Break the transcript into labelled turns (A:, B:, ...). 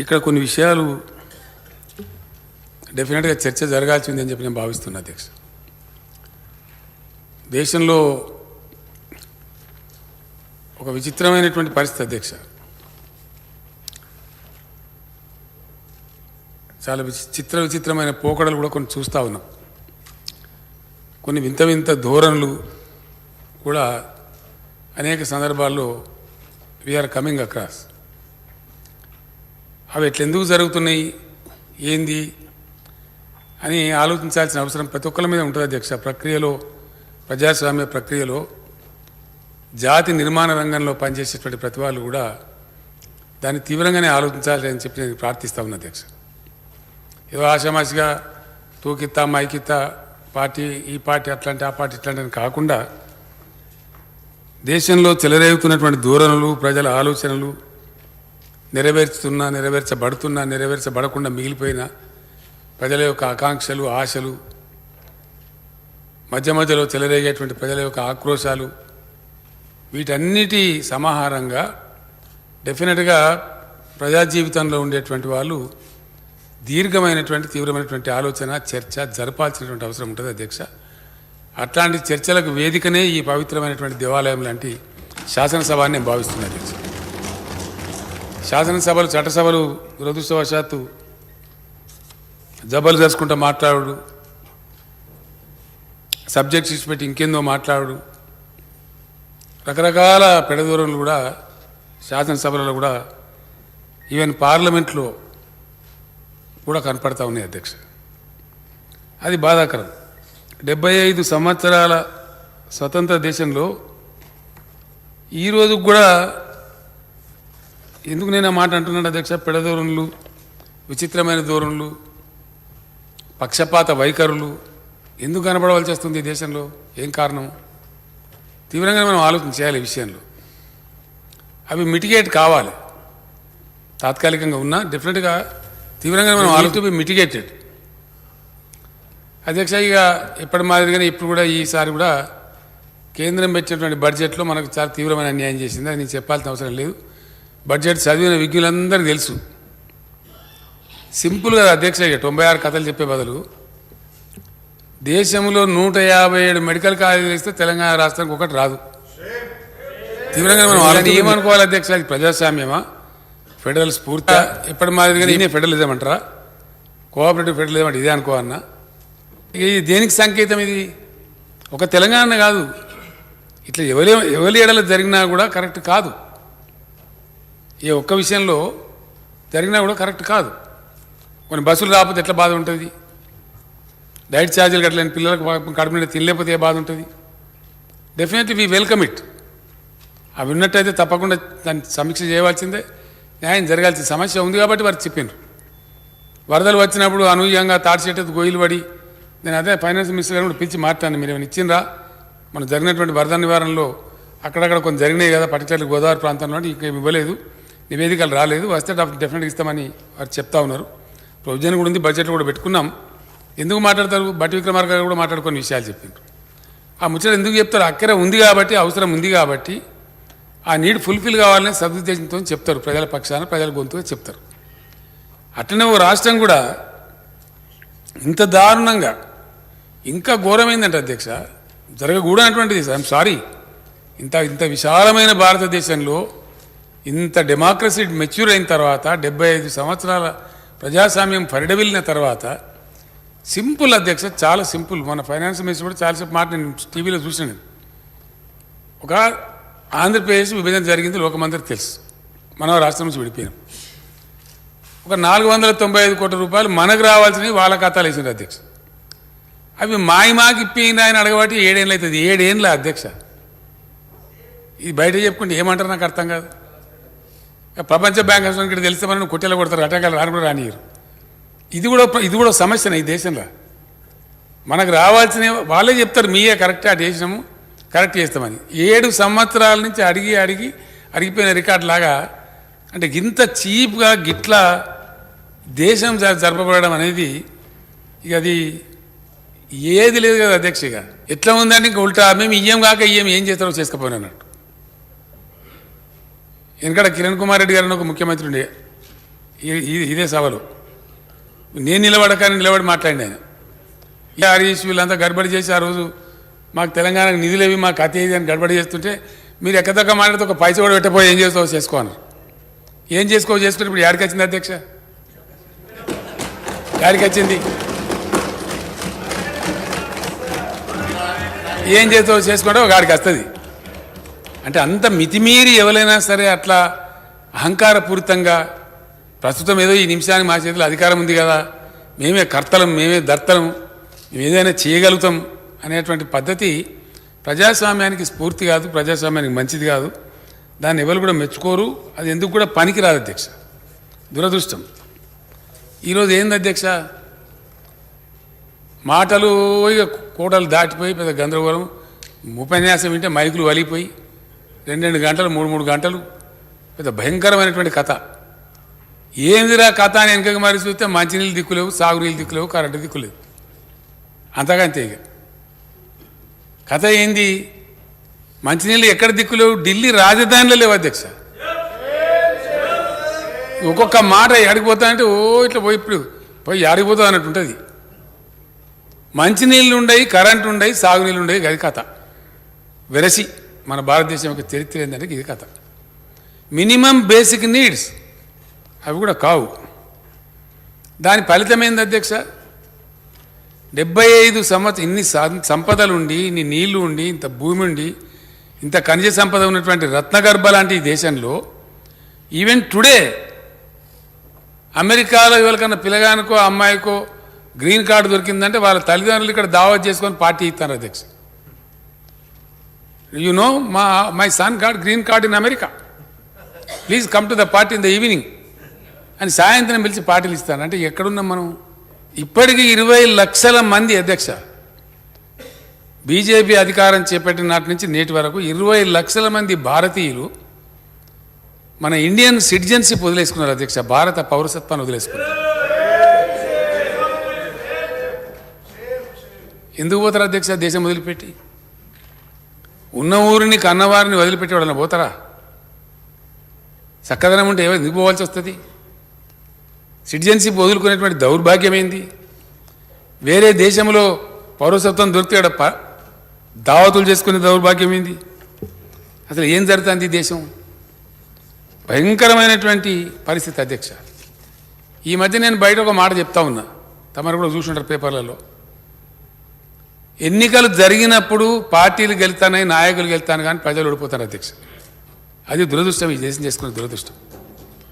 A: ఇక్కడ కొన్ని విషయాలు డెఫినెట్గా చర్చ జరగాల్సింది అని చెప్పి నేను భావిస్తున్నా అధ్యక్ష. దేశంలో ఒక విచిత్రమైనటువంటి పరిస్థితి అధ్యక్ష. చాలా విచిత్రమైన పోకడలు కూడా కొన్ని చూస్తూ ఉన్నాం. కొన్ని వింత వింత ధోరణులు కూడా అనేక సందర్భాల్లో వీఆర్ కమింగ్ అక్రాస్. అవి ఎట్లెందుకు జరుగుతున్నాయి, ఏంది అని ఆలోచించాల్సిన అవసరం ప్రతి ఒక్కరి మీద ఉంటుంది అధ్యక్ష. ప్రక్రియలో, ప్రజాస్వామ్య ప్రక్రియలో జాతి నిర్మాణ రంగంలో పనిచేసేటువంటి ప్రతి వాళ్ళు కూడా దాన్ని తీవ్రంగానే ఆలోచించాలి అని చెప్పి నేను ప్రార్థిస్తా ఉన్నా అధ్యక్ష. ఏదో ఆషామాషిగా తూకిత్తా మైకిత్తా పార్టీ ఈ పార్టీ అట్లాంటి ఆ పార్టీ ఇట్లాంటి అని కాకుండా దేశంలో చెలరేగుతున్నటువంటి ధోరణులు, ప్రజల ఆలోచనలు, నెరవేర్చబడకుండా మిగిలిపోయిన ప్రజల యొక్క ఆకాంక్షలు, ఆశలు, మధ్యలో చెలరేగేటువంటి ప్రజల యొక్క ఆక్రోశాలు, వీటన్నిటి సమాహారంగా డెఫినెట్గా ప్రజా జీవితంలో ఉండేటువంటి వాళ్ళు దీర్ఘమైనటువంటి తీవ్రమైనటువంటి ఆలోచన, చర్చ జరపాల్సినటువంటి అవసరం ఉంటుంది అధ్యక్ష. అట్లాంటి చర్చలకు వేదికనే ఈ పవిత్రమైనటువంటి దేవాలయం లాంటి శాసనసభ అని నేను భావిస్తున్నాను అధ్యక్ష. శాసనసభలు, చట్టసభలు దురదృష్టవశాత్తు జబ్బలు చేసుకుంటూ మాట్లాడు, సబ్జెక్ట్స్ ఇచ్చిపెట్టి ఇంకేందో మాట్లాడు, రకరకాల పెడదూరలు కూడా శాసనసభలలో కూడా ఈవెన్ పార్లమెంట్లో కూడా కనపడతా ఉన్నాయి అధ్యక్ష. అది బాధాకరం. 75 సంవత్సరాల స్వతంత్ర దేశంలో ఈరోజు కూడా ఎందుకు నేను ఆ మాట అంటున్నాను అధ్యక్ష, పెడధోరణులు, విచిత్రమైన ధోరణులు, పక్షపాత వైఖరులు ఎందుకు కనపడవలసి వస్తుంది ఈ దేశంలో? ఏం కారణం? తీవ్రంగా మనం ఆలోచన చేయాలి ఈ విషయంలో. అవి మిటిగేట్ కావాలి. తాత్కాలికంగా ఉన్నా డెఫినెట్గా తీవ్రంగా మనం ఆలోచన బి మిటిగేటెడ్ అధ్యక్ష. ఇక ఎప్పటి మాదిరిగానే ఇప్పుడు కూడా ఈసారి కూడా కేంద్రం పెట్టినటువంటి బడ్జెట్లో మనకు చాలా తీవ్రమైన అన్యాయం చేసింది. అది నేను చెప్పాల్సిన అవసరం లేదు. బడ్జెట్ చదివిన విజ్ఞులందరికీ తెలుసు. సింపుల్గా అధ్యక్ష, ఇక 96 కథలు చెప్పే బదులు దేశంలో 157 మెడికల్ కాలేజీలు ఇస్తే తెలంగాణ రాష్ట్రానికి ఒకటి రాదు. తీవ్రంగా మనం వాళ్ళని ఏమనుకోవాలి అధ్యక్ష? అది ప్రజాస్వామ్యమా, ఫెడరల్ స్ఫూర్తి? ఎప్పటి మాదిరిగానే ఇదే ఫెడరలిజం అంటారా? కోఆపరేటివ్ ఫెడరలిజం అంటే ఇదే అనుకోవన్నా? ఇక ఇది దేనికి సంకేతం? ఇది ఒక తెలంగాణ కాదు, ఇట్లా ఎవరి ఏడలో జరిగినా కూడా కరెక్ట్ కాదు. ఏ ఒక్క విషయంలో జరిగినా కూడా కరెక్ట్ కాదు. కొన్ని బస్సులు రాకపోతే ఎట్లా బాధ ఉంటుంది? డైట్ ఛార్జీలు కట్టలేని పిల్లలకు కడుపు నిండా తినలేకపోతే ఏ బాధ ఉంటుంది? Definitely we welcome it. అవి ఉన్నట్టయితే తప్పకుండా దాన్ని సమీక్ష చేయవలసిందే, న్యాయం జరగాల్సిన సమస్య ఉంది కాబట్టి వారు చెప్పారు. వరదలు వచ్చినప్పుడు అనూహ్యంగా తాటి చెట్టు గొయ్యిలు పడి, నేను అదే ఫైనాన్స్ మినిస్టర్ గారు కూడా పిలిచి మాట్లాడాను. మీరు ఏమైనా ఇచ్చిండ్రా? మనం జరిగినటువంటి వరద నివారణలో అక్కడక్కడ కొన్ని జరిగినాయి కదా, పర్టికులర్ గోదావరి ప్రాంతంలో, ఇంకా ఇవ్వలేదు, నివేదికలు రాలేదు, వస్తే డెఫినెట్గా ఇస్తామని వారు చెప్తా ఉన్నారు. ప్రొవిజన్ కూడా ఉంది, బడ్జెట్లో కూడా పెట్టుకున్నాం. ఎందుకు మాట్లాడతారు? బట్టి విక్రమార్క గారు కూడా మాట్లాడుకునే విషయాలు చెప్పిండ్రు. ఆ ముచ్చట ఎందుకు చెప్తారు? అక్కడే ఉంది కాబట్టి, అవసరం ఉంది కాబట్టి, ఆ నీడ్ ఫుల్ఫిల్ కావాలని సదుద్దేశంతో చెప్తారు. ప్రజల పక్షాన, ప్రజల గొంతుగా చెప్తారు. అట్లనే ఓ రాష్ట్రం కూడా ఇంత దారుణంగా, ఇంకా ఘోరమైందంటే అధ్యక్ష, జరగకూడనటువంటిది. I'm sorry. ఇంత విశాలమైన భారతదేశంలో ఇంత డెమోక్రసీ మెచ్యూర్ అయిన తర్వాత, 75 సంవత్సరాల ప్రజాస్వామ్యం పరిడవిల్లిన తర్వాత, సింపుల్ అధ్యక్ష, చాలా సింపుల్. మన ఫైనాన్స్ మినిస్టర్ కూడా చాలాసేపు మాట నేను టీవీలో చూసాను. ఒక ఆంధ్రప్రదేశ్ విభజన జరిగింది, లోకమందరికి తెలుసు. మనం రాష్ట్రం నుంచి విడిపోయినాం. ఒక 495 కోట్ల రూపాయలు మనకు రావాల్సినవి వాళ్ళ ఖాతాలు వేసింది అధ్యక్ష. అవి మాకి ఇప్పింది ఆయన అడగబట్టి 7 ఏళ్ళు అవుతుంది. 7 ఏళ్ళ అధ్యక్ష. ఇది బయట చెప్పుకుంటే ఏమంటారు నాకు అర్థం కాదు. ప్రపంచ బ్యాంక్ ఇక్కడ తెలిస్తే మనం కొట్టెలు కొడతారు, అటకాలు రాని కూడా రానియరు. ఇది కూడా సమస్యనే ఈ దేశంలో. మనకు రావాల్సినవి వాళ్ళే చెప్తారు, మీయే కరెక్టే అటు చేసినాము, కరెక్ట్ చేస్తామని. 7 సంవత్సరాల నుంచి అడిగిపోయిన రికార్డు లాగా. అంటే ఇంత చీప్గా గిట్లా దేశం జరపబడడం అనేది ఇక అది ఏది లేదు కదా అధ్యక్ష. ఇక ఎట్లా ఉందంటే ఇంక ఉల్టా మేము ఇయ్యం కాక ఏం చేస్తారో చేసుకపోయినా అన్నట్టు. ఎందుకంటే కిరణ్ కుమార్ రెడ్డి గారిని ఒక ముఖ్యమంత్రి ఉండే, ఇదే సభలో నేను నిలబడి మాట్లాడిన ఆయన హరీష్ వీళ్ళంతా గడబడి చేసి ఆ రోజు మాకు తెలంగాణకు నిధులేవి మాకు అతి ఏది అని గడబడి చేస్తుంటే మీరు ఎక్కదక్క మాట్లాడితే ఒక పైస కూడా పెట్టపోయి ఏం చేస్తావు చేసుకోను ఏం చేసుకుంటే ఇప్పుడు యాడికి వచ్చింది అధ్యక్ష యాడికి వచ్చింది ఏం చేస్తావు చేసుకుంటే ఒక గాడికి వస్తుంది అంటే అంత మితిమీరి ఎవరైనా సరే అట్లా అహంకారపూరితంగా ప్రస్తుతం ఏదో ఈ నిమిషానికి మా చేతిలో అధికారం ఉంది కదా మేమే కర్తలం మేమే దర్తలం మేము ఏదైనా చేయగలుగుతాం అనేటువంటి పద్ధతి ప్రజాస్వామ్యానికి స్ఫూర్తి కాదు ప్రజాస్వామ్యానికి మంచిది కాదు దాన్ని ఎవరు కూడా మెచ్చుకోరు అది ఎందుకు కూడా పనికిరాదు అధ్యక్ష దురదృష్టం ఈరోజు ఏంది అధ్యక్ష మాటలు ఇక కోటలు దాటిపోయి పెద్ద గందరగోళం ఉపన్యాసం వింటే మైకులు వలిపోయి 2 గంటలు 3 గంటలు పెద్ద భయంకరమైనటువంటి కథ ఏందిరా కథ అని వెనకకి మరి చూస్తే మంచినీళ్ళు దిక్కులేవు సాగునీళ్ళు దిక్కులేవు కరెంటు దిక్కులేవు అంతకంతే ఇక కథ ఏంది మంచినీళ్ళు ఎక్కడ దిక్కులేవు ఢిల్లీ రాజధానిలో లేవు అధ్యక్ష ఒక్కొక్క మాట ఎడిగిపోతానంటే ఓ ఇట్లా పోయి ఇప్పుడు పోయి ఆడిపోతావు అన్నట్టు ఉంటుంది మంచినీళ్ళు ఉండయి కరెంటు ఉండయి సాగునీళ్ళు ఉండయి అది కథ వెరసి మన భారతదేశం యొక్క చరిత్ర ఏంటంటే ఇది కథ మినిమం బేసిక్ నీడ్స్ అవి కూడా కావు దాని ఫలితమైంది అధ్యక్ష 75 సంవత్సరం ఇన్ని సంపదలు ఉండి ఇన్ని నీళ్లు ఉండి ఇంత భూమి ఉండి ఇంత ఖనిజ సంపద ఉన్నటువంటి రత్నగర్భ లాంటి ఈ దేశంలో ఈవెన్ టుడే అమెరికాలో ఎవరికన్నా పిల్లగానికో అమ్మాయికో గ్రీన్ కార్డు దొరికిందంటే వాళ్ళ తల్లిదండ్రులు ఇక్కడ దావత్ చేసుకొని పార్టీ ఇస్తారు అధ్యక్ష you know my son got green card in America please come to the party in the evening అని సాయంత్రం పిలిచి పార్టీలు ఇస్తాను అంటే ఎక్కడున్నాం మనం ఇప్పటికీ 20 లక్షల మంది అధ్యక్ష బీజేపీ అధికారం చేపట్టిన నాటి నుంచి నేటి వరకు 20 లక్షల మంది భారతీయులు మన ఇండియన్ సిటిజన్షిప్ వదిలేసుకున్నారు అధ్యక్ష భారత పౌరసత్వాన్ని వదిలేసుకున్నారు ఎందుకు పోతారు అధ్యక్ష దేశం వదిలిపెట్టి ఉన్న ఊరిని కన్నవారిని వదిలిపెట్టి వాళ్ళని పోతారా చక్కదనం ఉంటే ఎందుకు పోవాల్సి వస్తుంది సిటిజన్షిప్ వదులుకునేటువంటి దౌర్భాగ్యం ఏంది వేరే దేశంలో పౌరసత్వం దొరికితే దావతులు చేసుకునే దౌర్భాగ్యం ఏంది అసలు ఏం జరుగుతుంది ఈ దేశం భయంకరమైనటువంటి పరిస్థితి అధ్యక్ష ఈ మధ్య నేను బయట ఒక మాట చెప్తా ఉన్నా తమరు కూడా చూసుంటారు పేపర్లలో ఎన్నికలు జరిగినప్పుడు పార్టీలు గెలుతానని నాయకులు గెలుతాను కానీ ప్రజలు ఓడిపోతారు అధ్యక్ష అది దురదృష్టం ఈ దేశం చేసుకునే దురదృష్టం